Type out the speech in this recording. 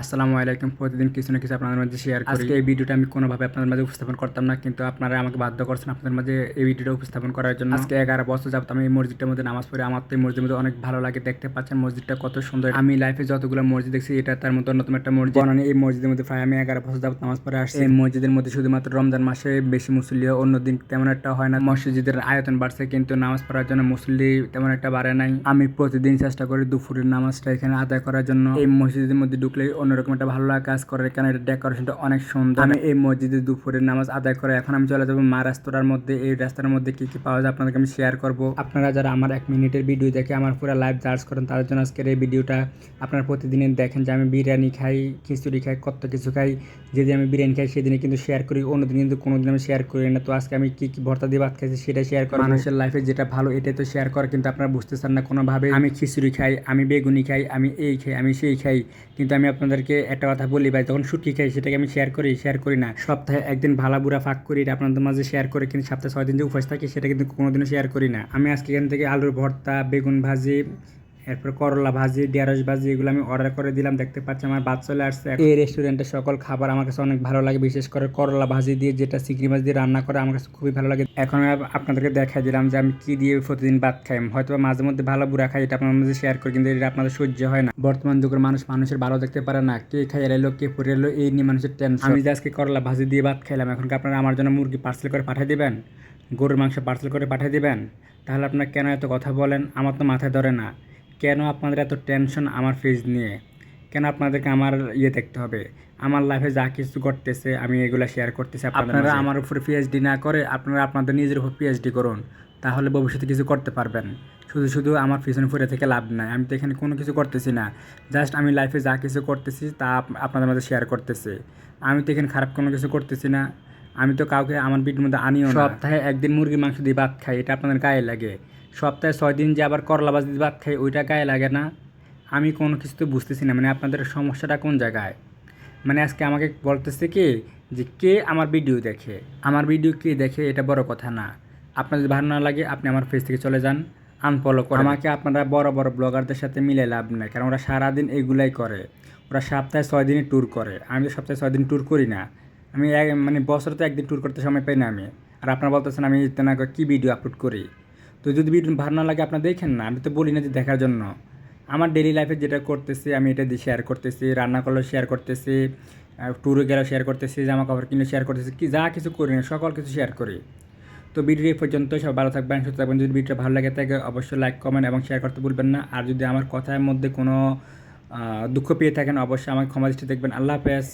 আসসালামু আলাইকুম। প্রতিদিন কিছু না কিছু আপনাদের মাঝে শেয়ার করি। আজকে এই ভিডিওটা আমি কোনোভাবে আপনাদের মাঝে উপস্থাপন করতাম না, কিন্তু আপনারা আমাকে বাধ্য করছেন আপনাদের মাঝে এই ভিডিওটা উপস্থাপন করার জন্য। আজকে 11 বছর যাবত আমি এই মসজিদটার মধ্যে নামাজ পড়ি। আমার তো এই মসজিদের মধ্যে অনেক ভালো লাগে। দেখতে পাচ্ছেন মসজিদটা কত সুন্দর। আমি লাইফে যতগুলো মসজিদ দেখছি এটা তার মধ্যে অন্যতম একটা মসজিদ। বনানী এই মসজিদের মধ্যে প্রায় আমি 11 বছর যাবত নামাজ পড়ে আসছি। এই মসজিদের মধ্যে শুধুমাত্র রমজান মাসে বেশি মুসল্লি হয়, অন্য দিন তেমন একটা হয় না। মসজিদের আয়তন বাড়ছে কিন্তু নামাজ পড়ার জন্য মুসল্লি তেমন একটা বাড়ে নাই। আমি প্রতিদিন চেষ্টা করি দুপুরের নামাজটা এখানে আদায় করার জন্য। এই মসজিদের মধ্যে ঢুকলে অন্যরকম একটা ভালো লাগা কাজ করে, কারণ এটা ডেকোরেশনটা অনেক সুন্দর। আমি এই মসজিদে দুপুরের নামাজ আদায় করে এখন আমি চলে যাবো মা রাস্তার মধ্যে। এই রাস্তার মধ্যে কি কি পাওয়া যায় আপনাদেরকে আমি শেয়ার করব। আপনারা যারা আমার 1 মিনিটের ভিডিও দেখে আমার পুরো লাইভ চার্জ করেন তাদের জন্য আজকের এই ভিডিওটা। আপনারা প্রতিদিনই দেখেন যে আমি বিরিয়ানি খাই, খিচুড়ি খাই, কত কিছু খাই। যেদিন আমি বিরিয়ানি খাই সেদিনে কিন্তু শেয়ার করি, অন্যদিন কিন্তু কোনোদিন আমি শেয়ার করি না। তো আজকে আমি কি কি ভর্তা দিয়ে ভাত খাইছি সেটা শেয়ার করি। মানুষের লাইফে যেটা ভালো এটাই তো শেয়ার করে, কিন্তু আপনারা বুঝতেছেন না কোনোভাবে। আমি খিচুড়ি খাই, আমি বেগুনি খাই, আমি এই খাই, আমি সেই খাই, কিন্তু আমি আপনাদেরকে একটা কথা বলি ভাই, যখন শুটকি খাই সেটাকে আমি শেয়ার করি না। সপ্তাহে একদিন ভালা বুড়া ফাঁক করি, এটা আপনাদের মাঝে শেয়ার করে, কিন্তু সপ্তাহে 6 দিন যে উপবাস থাকি সেটা কিন্তু কোনোদিনও শেয়ার করি না। আমি আজকে এখান থেকে আলুর ভর্তা, বেগুন ভাজি, এরপর করলা ভাজি, ঢেঁড়স ভাজি এগুলো আমি অর্ডার করে দিলাম। দেখতে পাচ্ছি আমার ভাত চলে আসছে। এই রেস্টুরেন্টের সকল খাবার আমার কাছে অনেক ভালো লাগে, বিশেষ করে করলা ভাজি দিয়ে যেটা চিংড়ি মাছ দিয়ে রান্না করে আমার কাছে খুবই ভালো লাগে। এখন আমি আপনাদেরকে দেখাই দিলাম যে আমি কি দিয়ে প্রতিদিন ভাত খাই। হয়তো মাঝে মধ্যে ভালো বুড়া খাই, এটা আপনার মধ্যে শেয়ার করি, কিন্তু এটা আপনাদের সহ্য হয় না। বর্তমান যুগের মানুষ মানুষের ভালো দেখতে পারে না, কে খাই এলো কে পরে এলো এই নিয়ে মানুষের টেনশন। আমি যে আজকে করলা ভাজি দিয়ে ভাত খাইলাম, এখন কি আপনারা আমার জন্য মুরগি পার্সেল করে পাঠিয়ে দিবেন, গরুর মাংস পার্সেল করে পাঠিয়ে দিবেন? তাহলে আপনারা কেন এত কথা বলেন? আমার তো মাথায় ধরে না কেন আপনাদের এত টেনশন আমার ফেজ নিয়ে। কেন আপনাদেরকে আমার দেখতে হবে? আমার লাইফে যা কিছু ঘটতেছে আমি এগুলো শেয়ার করতেছি। আপনারা আমার উপরে পিএইচডি না করে আপনারা আপনাদের নিজের উপর পিএইচডি করুন, তাহলে ভবিষ্যতে কিছু করতে পারবেন। শুধু শুধু আমার পিছনে ফুরে থেকে লাভ নাই। আমি তো এখানে কোনো কিছু করতেছি না, জাস্ট আমি লাইফে যা কিছু করতেছি তা আপনাদের মধ্যে শেয়ার করতেছি। আমি তো এখানে খারাপ কোনো কিছু করতেছি না। আমি তো কাউকে আমার ভিডিওর মধ্যে আনিও না। সপ্তাহে একদিন মুরগির মাংস দিয়ে ভাত খাই, এটা আপনাদের গায়ে লাগে। সপ্তাহে 6 দিন যে আবার করলা ভাজি দিয়ে ভাত খাই, ওইটা গায়ে লাগে না? আমি কোনো কিছু তো বুঝতেছি না, মানে আপনাদের সমস্যাটা কোন জায়গায়? মানে আজকে আমাকে বলতেছে কি যে কে আমার ভিডিও দেখে, আমার ভিডিও কে দেখে এটা বড় কথা না। আপনার যদি ভালো না লাগে আপনি আমার ফেস থেকে চলে যান, আনফলো করে। আমাকে আপনারা বড় বড় ব্লগারদের সাথে মিলে লাভ নেই, কারণ ওরা সারাদিন এগুলাই করে। ওরা সপ্তাহে 6 দিনই ট্যুর করে, আমি তো সপ্তাহে 6 দিন ট্যুর করি না। আমি মানে বছরে তো একদিন ট্যুর করতে সময় পাই না আমি। আর আপনারা বলতেছেন আমি তেনা কী ভিডিও আপলোড করি। তো যদি ভিডিও ভালো না লাগে আপনারা দেখেন না, আমি তো বলি না যে দেখার জন্য। আমার ডেইলি লাইফে যেটা করতেছি আমি এটা দিয়ে শেয়ার করতেছি, রান্না করলেও শেয়ার করতেছি, ট্যুরে গেলেও শেয়ার করতেছি, জামা কাপড় কিনে শেয়ার করতেছি, কি যা কিছু করি না সকল কিছু শেয়ার করি। তো ভিডিও এই পর্যন্ত, সব ভালো থাকবেন, সুস্থ থাকবেন। যদি ভিডিওটা ভালো লাগে থাকে অবশ্যই লাইক কমেন্ট এবং শেয়ার করতে ভুলবেন না। আর যদি আমার কথার মধ্যে কোনো দুঃখ পেয়ে থাকেন অবশ্যই আমাকে ক্ষমা দৃষ্টি দেখবেন। আল্লাহ হাফেজ।